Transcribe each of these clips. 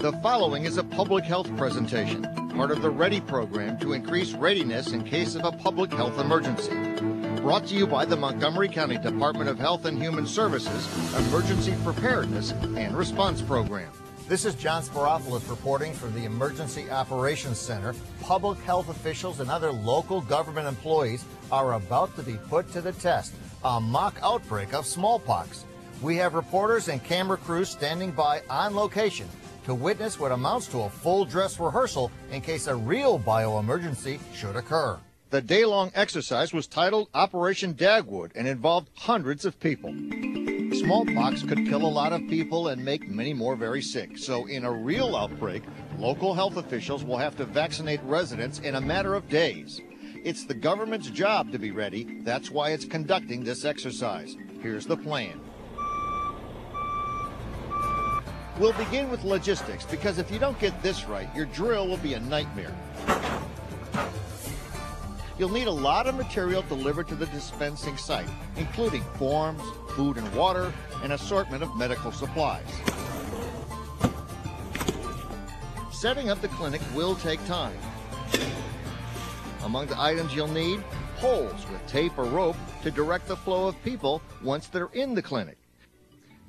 The following is a public health presentation, part of the READY program to increase readiness in case of a public health emergency. Brought to you by the Montgomery County Department of Health and Human Services Emergency Preparedness and Response Program. This is John Spiropoulos reporting from the Emergency Operations Center. Public health officials and other local government employees are about to be put to the test. A mock outbreak of smallpox. We have reporters and camera crews standing by on location to witness what amounts to a full dress rehearsal in case a real bioemergency should occur. The day-long exercise was titled Operation Dagwood and involved hundreds of people. Smallpox could kill a lot of people and make many more very sick. So in a real outbreak, local health officials will have to vaccinate residents in a matter of days. It's the government's job to be ready. That's why it's conducting this exercise. Here's the plan. We'll begin with logistics, because if you don't get this right, your drill will be a nightmare. You'll need a lot of material delivered to the dispensing site, including forms, food and water, an assortment of medical supplies. Setting up the clinic will take time. Among the items you'll need, poles with tape or rope to direct the flow of people once they're in the clinic.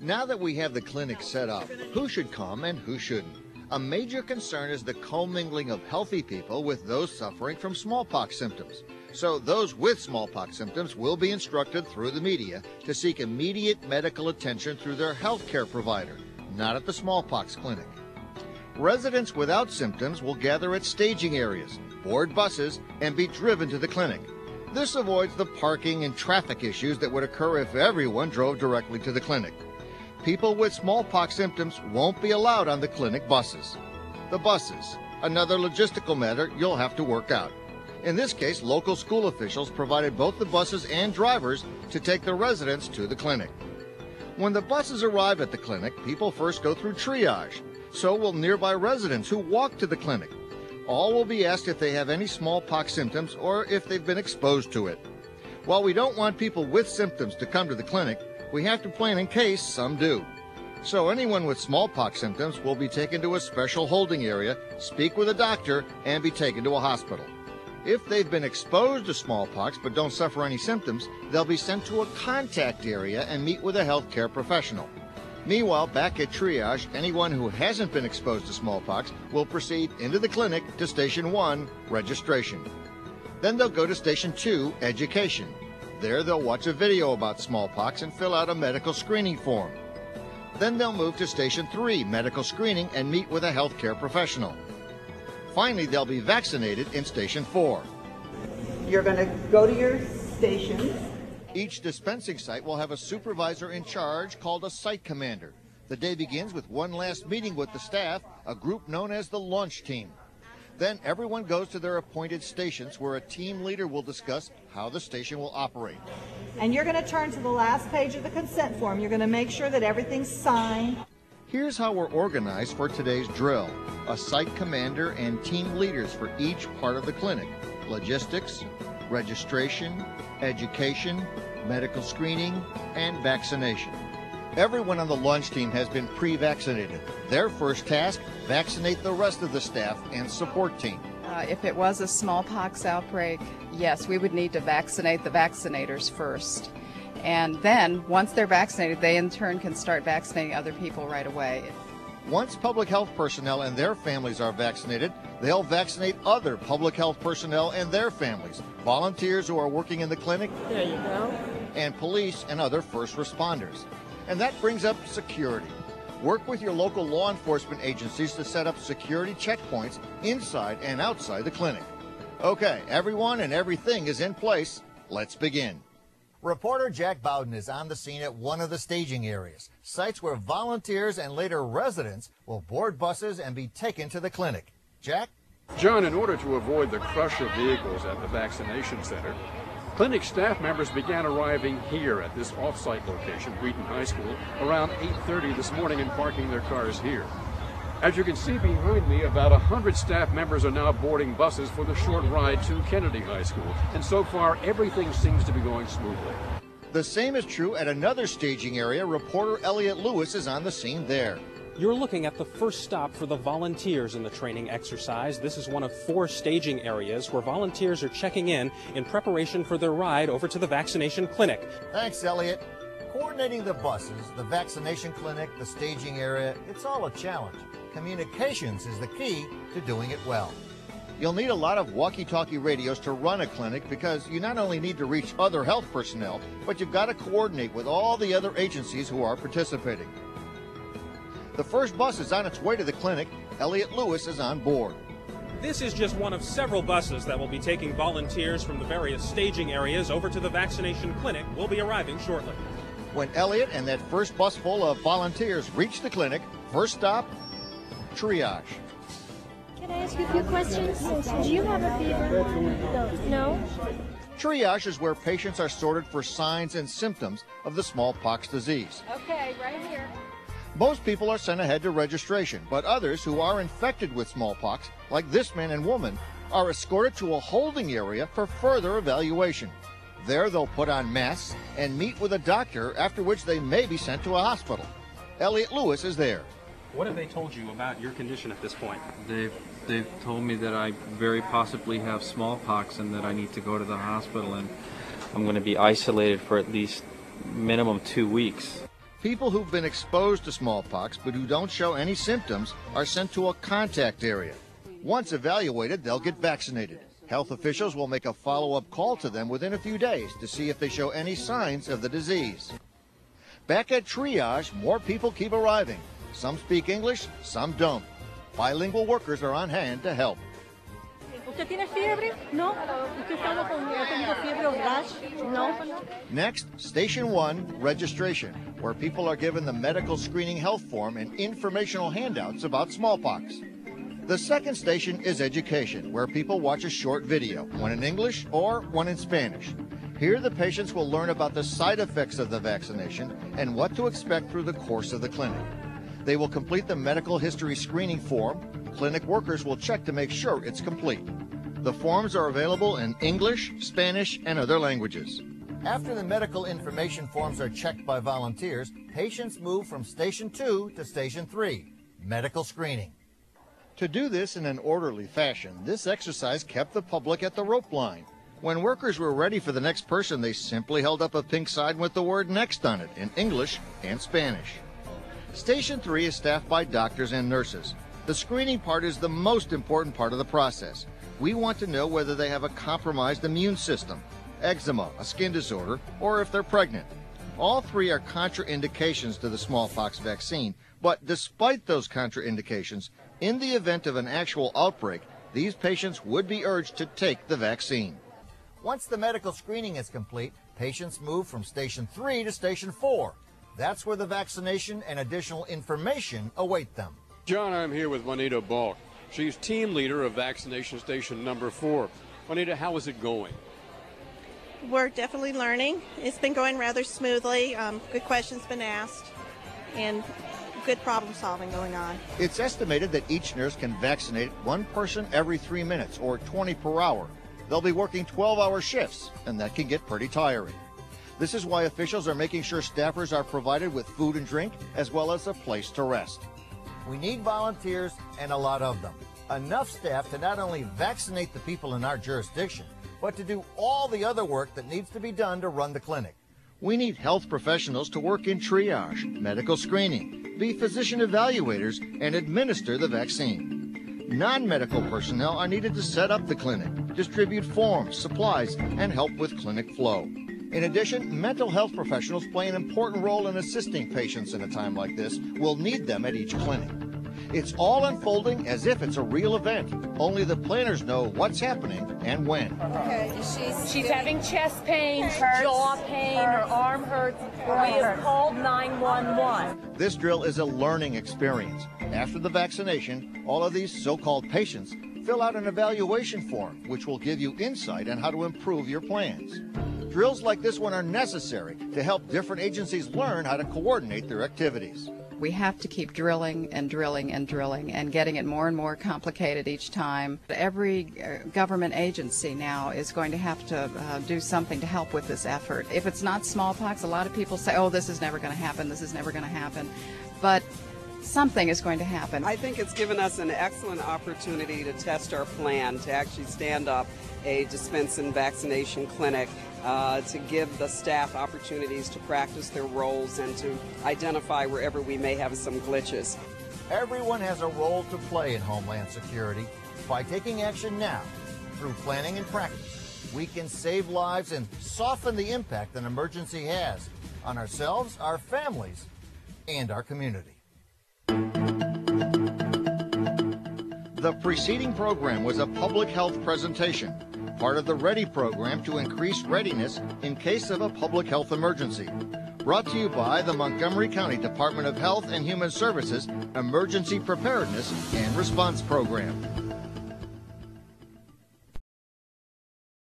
Now that we have the clinic set up, who should come and who shouldn't? A major concern is the commingling of healthy people with those suffering from smallpox symptoms. So those with smallpox symptoms will be instructed through the media to seek immediate medical attention through their health care provider, not at the smallpox clinic. Residents without symptoms will gather at staging areas, board buses, and be driven to the clinic. This avoids the parking and traffic issues that would occur if everyone drove directly to the clinic. People with smallpox symptoms won't be allowed on the clinic buses. The buses, another logistical matter you'll have to work out. In this case, local school officials provided both the buses and drivers to take the residents to the clinic. When the buses arrive at the clinic, people first go through triage. So will nearby residents who walk to the clinic. All will be asked if they have any smallpox symptoms or if they've been exposed to it. While we don't want people with symptoms to come to the clinic, we have to plan in case some do. So anyone with smallpox symptoms will be taken to a special holding area, speak with a doctor, and be taken to a hospital. If they've been exposed to smallpox but don't suffer any symptoms, they'll be sent to a contact area and meet with a healthcare professional. Meanwhile, back at triage, anyone who hasn't been exposed to smallpox will proceed into the clinic to Station 1, registration. Then they'll go to Station 2, education. There they'll watch a video about smallpox and fill out a medical screening form. Then they'll move to Station 3, medical screening, and meet with a healthcare professional. Finally, they'll be vaccinated in Station 4. You're going to go to your stations. Each dispensing site will have a supervisor in charge called a site commander. The day begins with one last meeting with the staff, a group known as the launch team. Then everyone goes to their appointed stations where a team leader will discuss how the station will operate. And you're going to turn to the last page of the consent form. You're going to make sure that everything's signed. Here's how we're organized for today's drill. A site commander and team leaders for each part of the clinic. Logistics, registration, education, medical screening, and vaccination. Everyone on the launch team has been pre-vaccinated. Their first task, vaccinate the rest of the staff and support team. If it was a smallpox outbreak, yes, we would need to vaccinate the vaccinators first. And then, once they're vaccinated, they in turn can start vaccinating other people right away. Once public health personnel and their families are vaccinated, they'll vaccinate other public health personnel and their families, volunteers who are working in the clinic, There you go. and police and other first responders. And that brings up security. Work with your local law enforcement agencies to set up security checkpoints inside and outside the clinic. Okay, everyone and everything is in place. Let's begin. Reporter Jack Bowden is on the scene at one of the staging areas, sites where volunteers and later residents will board buses and be taken to the clinic. Jack? John, in order to avoid the crush of vehicles at the vaccination center, clinic staff members began arriving here at this off-site location, Wheaton High School, around 8:30 this morning and parking their cars here. As you can see behind me, about 100 staff members are now boarding buses for the short ride to Kennedy High School. And so far, everything seems to be going smoothly. The same is true at another staging area. Reporter Elliot Lewis is on the scene there. You're looking at the first stop for the volunteers in the training exercise. This is one of 4 staging areas where volunteers are checking in preparation for their ride over to the vaccination clinic. Thanks, Elliot. Coordinating the buses, the vaccination clinic, the staging area, it's all a challenge. Communications is the key to doing it well. You'll need a lot of walkie-talkie radios to run a clinic because you not only need to reach other health personnel, but you've got to coordinate with all the other agencies who are participating. The first bus is on its way to the clinic. Elliot Lewis is on board. This is just one of several buses that will be taking volunteers from the various staging areas over to the vaccination clinic. Will be arriving shortly. When Elliot and that first bus full of volunteers reach the clinic, first stop, triage. Can I ask you a few questions? Do you have a fever? No? Triage is where patients are sorted for signs and symptoms of the smallpox disease. Okay, right here. Most people are sent ahead to registration, but others who are infected with smallpox, like this man and woman, are escorted to a holding area for further evaluation. There they'll put on masks and meet with a doctor, after which they may be sent to a hospital. Elliot Lewis is there. What have they told you about your condition at this point? They've told me that I very possibly have smallpox and that I need to go to the hospital, and I'm going to be isolated for at least minimum 2 weeks. People who've been exposed to smallpox but who don't show any symptoms are sent to a contact area. Once evaluated, they'll get vaccinated. Health officials will make a follow-up call to them within a few days to see if they show any signs of the disease. Back at triage, more people keep arriving. Some speak English, some don't. Bilingual workers are on hand to help. ¿Usted tiene fiebre? No. ¿Usted ha tenido fiebre o rash? No. Next, Station 1, registration, where people are given the medical screening health form and informational handouts about smallpox. The second station is education, where people watch a short video, one in English or one in Spanish. Here the patients will learn about the side effects of the vaccination and what to expect through the course of the clinic. They will complete the medical history screening form. Clinic workers will check to make sure it's complete. The forms are available in English, Spanish, and other languages. After the medical information forms are checked by volunteers, patients move from Station 2 to Station 3, medical screening. To do this in an orderly fashion, this exercise kept the public at the rope line. When workers were ready for the next person, they simply held up a pink sign with the word "next" on it in English and Spanish. Station 3 is staffed by doctors and nurses. The screening part is the most important part of the process. We want to know whether they have a compromised immune system, eczema, a skin disorder, or if they're pregnant. All 3 are contraindications to the smallpox vaccine, but despite those contraindications, in the event of an actual outbreak, these patients would be urged to take the vaccine. Once the medical screening is complete, patients move from Station 3 to Station 4. That's where the vaccination and additional information await them. John, I'm here with Juanita Balk. She's team leader of vaccination station number 4. Juanita, how is it going? We're definitely learning. It's been going rather smoothly. Good questions been asked, and good problem solving going on. It's estimated that each nurse can vaccinate one person every 3 minutes, or 20 per hour. They'll be working 12-hour shifts, and that can get pretty tiring. This is why officials are making sure staffers are provided with food and drink, as well as a place to rest. We need volunteers, and a lot of them. Enough staff to not only vaccinate the people in our jurisdiction, but to do all the other work that needs to be done to run the clinic. We need health professionals to work in triage, medical screening, be physician evaluators, and administer the vaccine. Non-medical personnel are needed to set up the clinic, distribute forms, supplies, and help with clinic flow. In addition, mental health professionals play an important role in assisting patients in a time like this. We'll need them at each clinic. It's all unfolding as if it's a real event. Only the planners know what's happening and when. Okay. She's having chest pain, jaw pain, her arm hurts. We have called 911. This drill is a learning experience. After the vaccination, all of these so-called patients fill out an evaluation form, which will give you insight on how to improve your plans. Drills like this one are necessary to help different agencies learn how to coordinate their activities. We have to keep drilling and drilling and drilling and getting it more and more complicated each time. Every government agency now is going to have to do something to help with this effort. If it's not smallpox, a lot of people say, oh, this is never going to happen, this is never going to happen. But something is going to happen. I think it's given us an excellent opportunity to test our plan, to actually stand up a dispense and vaccination clinic, to give the staff opportunities to practice their roles and to identify wherever we may have some glitches. Everyone has a role to play in Homeland Security. By taking action now, through planning and practice, we can save lives and soften the impact an emergency has on ourselves, our families, and our community. The preceding program was a public health presentation, part of the READY program to increase readiness in case of a public health emergency. Brought to you by the Montgomery County Department of Health and Human Services Emergency Preparedness and Response Program.